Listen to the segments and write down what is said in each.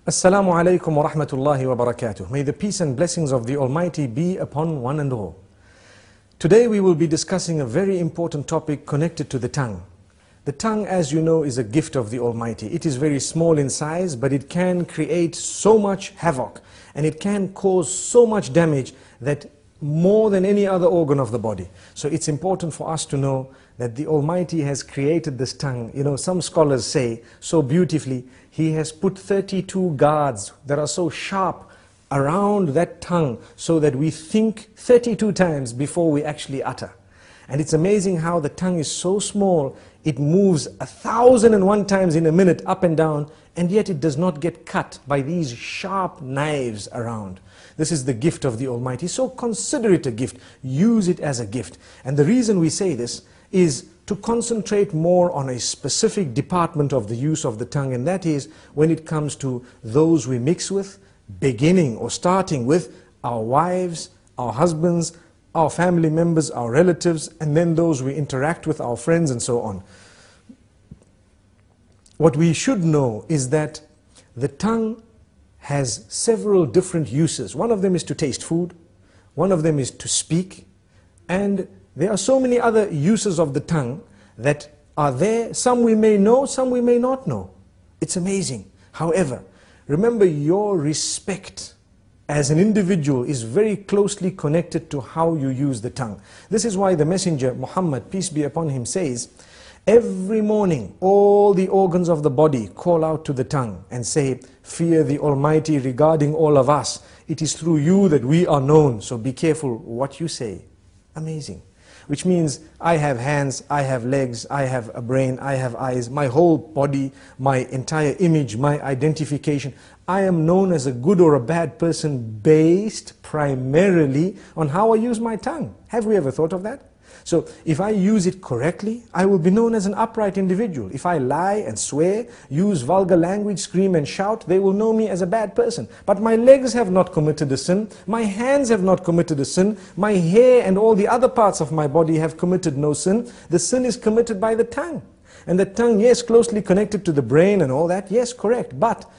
Assalamu alaikum wa rahmatullahi wa barakatuh. May the peace and blessings of the Almighty be upon one and all. Today we will be discussing a very important topic connected to the tongue. The tongue, as you know, is a gift of the Almighty. It is very small in size, but it can create so much havoc and it can cause so much damage that more than any other organ of the body. So it's important for us to know that the Almighty has created this tongue. You know, some scholars say so beautifully, He has put 32 guards that are so sharp around that tongue so that we think 32 times before we actually utter. And it's amazing how the tongue is so small, it moves 1,001 times in a minute up and down, and yet it does not get cut by these sharp knives around. This is the gift of the Almighty. So consider it a gift. Use it as a gift. And the reason we say this is to concentrate more on a specific department of the use of the tongue, and that is when it comes to those we mix with, beginning or starting with our wives, our husbands, our family members, our relatives, and then those we interact with, our friends and so on. What we should know is that the tongue has several different uses. One of them is to taste food, one of them is to speak, and there are so many other uses of the tongue that are there. Some we may know, some we may not know. It's amazing. However, remember, your respect as an individual is very closely connected to how you use the tongue. This is why the Messenger Muhammad, peace be upon him, says, every morning all the organs of the body call out to the tongue and say, fear the Almighty regarding all of us. It is through you that we are known, so be careful what you say. Amazing. Which means I have hands, I have legs, I have a brain, I have eyes, my whole body, my entire image, my identification. I am known as a good or a bad person based primarily on how I use my tongue. Have we ever thought of that? So if I use it correctly, I will be known as an upright individual. If I lie and swear, use vulgar language, scream and shout, they will know me as a bad person. But my legs have not committed a sin, my hands have not committed a sin, my hair and all the other parts of my body have committed no sin. The sin is committed by the tongue. And the tongue, yes, closely connected to the brain and all that, yes, correct. But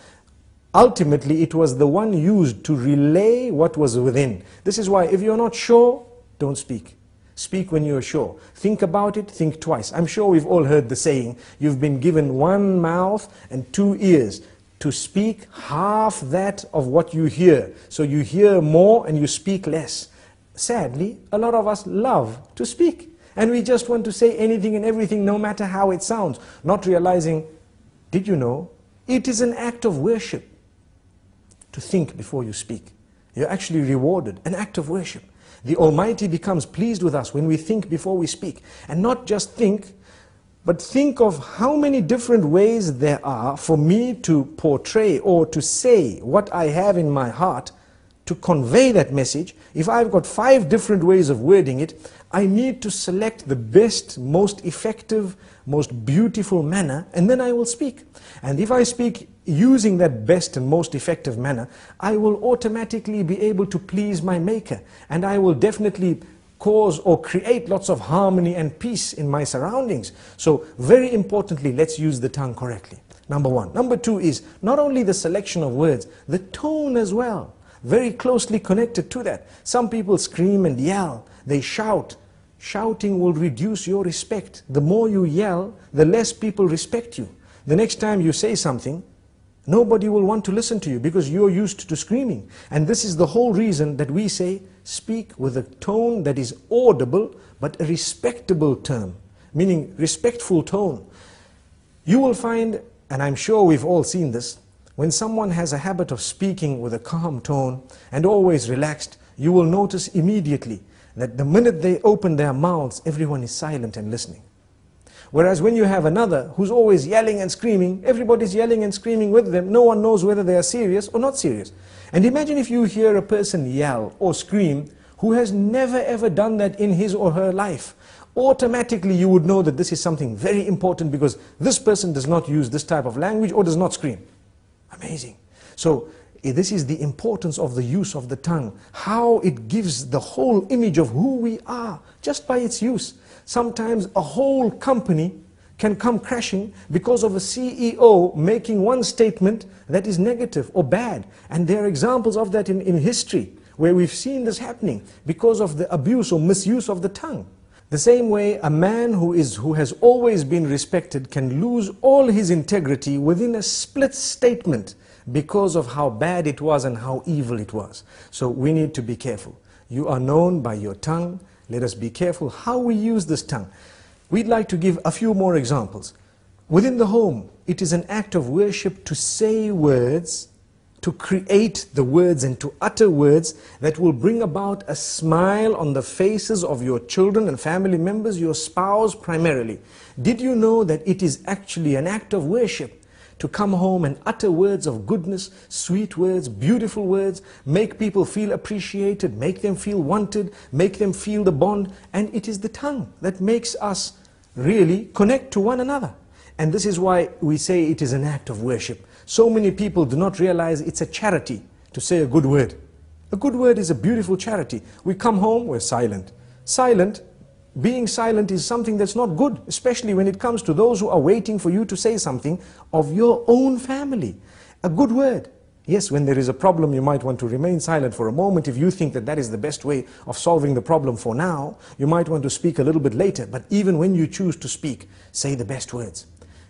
ultimately it was the one used to relay what was within. This is why if you're not sure, don't speak. Speak when you're sure. Think about it, think twice. I'm sure we've all heard the saying, you've been given one mouth and two ears to speak half that of what you hear. So you hear more and you speak less. Sadly, a lot of us love to speak. And we just want to say anything and everything, no matter how it sounds. Not realizing, did you know, it is an act of worship to think before you speak. You're actually rewarded, an act of worship. The Almighty becomes pleased with us when we think before we speak. And not just think, but think of how many different ways there are for me to portray or to say what I have in my heart, to convey that message. If I've got 5 different ways of wording it, I need to select the best, most effective, most beautiful manner, and then I will speak. And if I speak using that best and most effective manner, I will automatically be able to please my Maker, and I will definitely cause or create lots of harmony and peace in my surroundings. So very importantly, let's use the tongue correctly. Number 1. Number 2 is not only the selection of words, the tone as well. Very closely connected to that. Some people scream and yell, they shout. Shouting will reduce your respect. The more you yell, the less people respect you. The next time you say something, nobody will want to listen to you because you're used to screaming. And this is the whole reason that we say, speak with a tone that is audible, but a respectable term, meaning respectful tone. You will find, and I'm sure we've all seen this, when someone has a habit of speaking with a calm tone and always relaxed, you will notice immediately that the minute they open their mouths, everyone is silent and listening. Whereas when you have another who's always yelling and screaming, everybody's yelling and screaming with them, no one knows whether they are serious or not serious. And imagine if you hear a person yell or scream who has never ever done that in his or her life. Automatically you would know that this is something very important because this person does not use this type of language or does not scream. Amazing. So this is the importance of the use of the tongue, how it gives the whole image of who we are just by its use. Sometimes a whole company can come crashing because of a CEO making one statement that is negative or bad. And there are examples of that in history where we've seen this happening because of the abuse or misuse of the tongue. The same way a man who has always been respected can lose all his integrity within a split statement because of how bad it was and how evil it was. So we need to be careful. You are known by your tongue. Let us be careful how we use this tongue. We'd like to give a few more examples. Within the home, it is an act of worship to say words, to create the words and to utter words that will bring about a smile on the faces of your children and family members, your spouse primarily. Did you know that it is actually an act of worship to come home and utter words of goodness, sweet words, beautiful words, make people feel appreciated, make them feel wanted, make them feel the bond? And it is the tongue that makes us really connect to one another. And this is why we say it is an act of worship. So many people do not realize it's a charity to say a good word. A good word is a beautiful charity. We come home, we're silent. Being silent is something that's not good, especially when it comes to those who are waiting for you to say something of your own family. A good word. Yes, when there is a problem, you might want to remain silent for a moment. If you think that that is the best way of solving the problem for now, you might want to speak a little bit later. But even when you choose to speak, say the best words.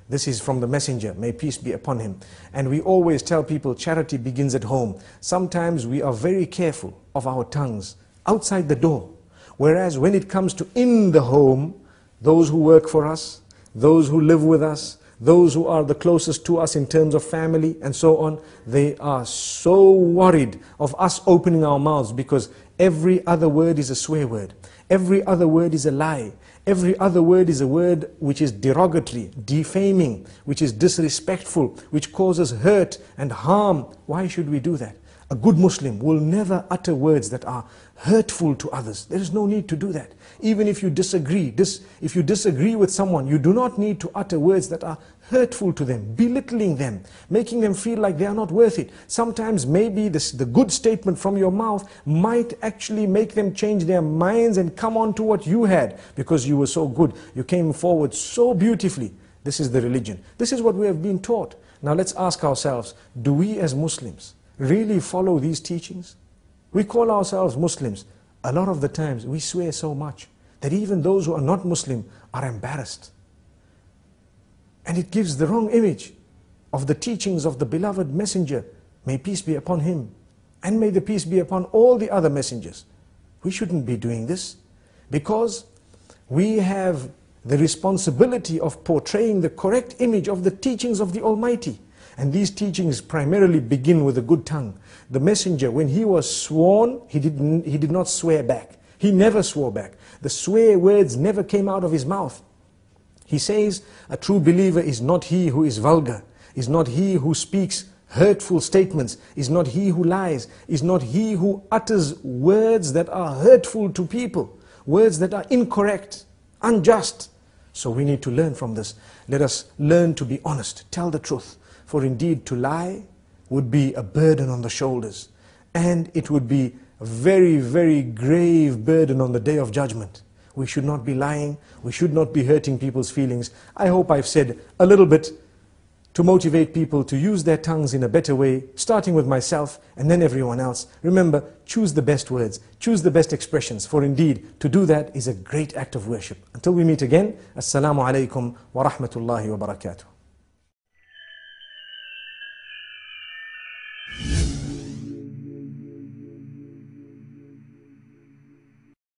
This is from the messenger, may peace be upon him. And we always tell people charity begins at home. Sometimes we are very careful of our tongues outside the door. Whereas when it comes to in the home, those who work for us, those who live with us, those who are the closest to us in terms of family and so on, they are so worried of us opening our mouths because every other word is a swear word. Every other word is a lie. Every other word is a word which is derogatory, defaming, which is disrespectful, which causes hurt and harm. Why should we do that? A good Muslim will never utter words that are hurtful to others. There is no need to do that. Even if you disagree, with someone, you do not need to utter words that are hurtful to them, belittling them, making them feel like they are not worth it. Sometimes maybe the good statement from your mouth might actually make them change their minds and come on to what you had because you were so good. You came forward so beautifully. This is the religion. This is what we have been taught. Now let's ask ourselves, do we as Muslims really follow these teachings? We call ourselves Muslims. A lot of the times we swear so much that even those who are not Muslim are embarrassed. And it gives the wrong image of the teachings of the beloved messenger. May peace be upon him. And may the peace be upon all the other messengers. We shouldn't be doing this because we have the responsibility of portraying the correct image of the teachings of the Almighty. And these teachings primarily begin with a good tongue. The messenger, when he was sworn, he did not swear back. He never swore back. The swear words never came out of his mouth. He says, a true believer is not he who is vulgar, is not he who speaks hurtful statements, is not he who lies, is not he who utters words that are hurtful to people, words that are incorrect, unjust. So we need to learn from this. Let us learn to be honest, tell the truth. For indeed to lie would be a burden on the shoulders, and it would be a very, very grave burden on the day of judgment. We should not be lying, we should not be hurting people's feelings. I hope I've said a little bit to motivate people to use their tongues in a better way, starting with myself and then everyone else. Remember, choose the best words, choose the best expressions, for indeed to do that is a great act of worship. Until we meet again, Assalamu alaikum wa rahmatullahi wa barakatuh.